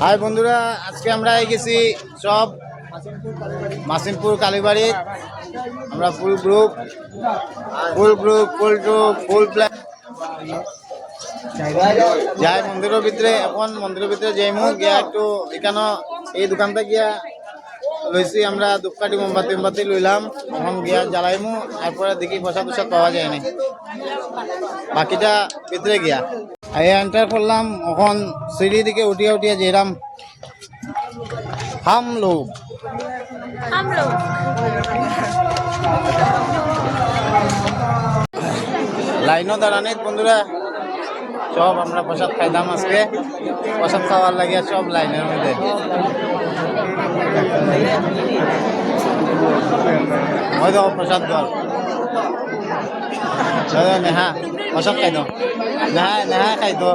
High বন্ধুরা, আজকে আমরা গেছি সব মাসিমপুর কালীবাড়ি। আমরা ফুল গ্রুপ ফুল প্ল্যান যাই মন্দিরের ভিতরে। এখন মন্দিরের ভিতরে যাইমু গিয়া একটু এখানে এই দোকানটা গিয়া লইছি আমরা ধূপকাঠি মোমবাতি লইলাম। এখন গিয়া জ্বালাইমু, তারপরে দেখি প্রসাদ পাওয়া যায় না, বাকিটা ভিতরে গিয়া এন্টার করলাম। এখন সিঁড়ি দিকে উঠিয়া যেরাম हम लोग লাইনও দাঁড়ানি বন্ধুরা। সব আমরা প্রসাদ খাইতাম, আজকে প্রসাদ খাওয়ার লাগিয়া সব লাইনের মধ্যে। ওই দেখো প্রসাদ ঘর, নেহা প্রসাদ খাইতো, নেহা খাইতো।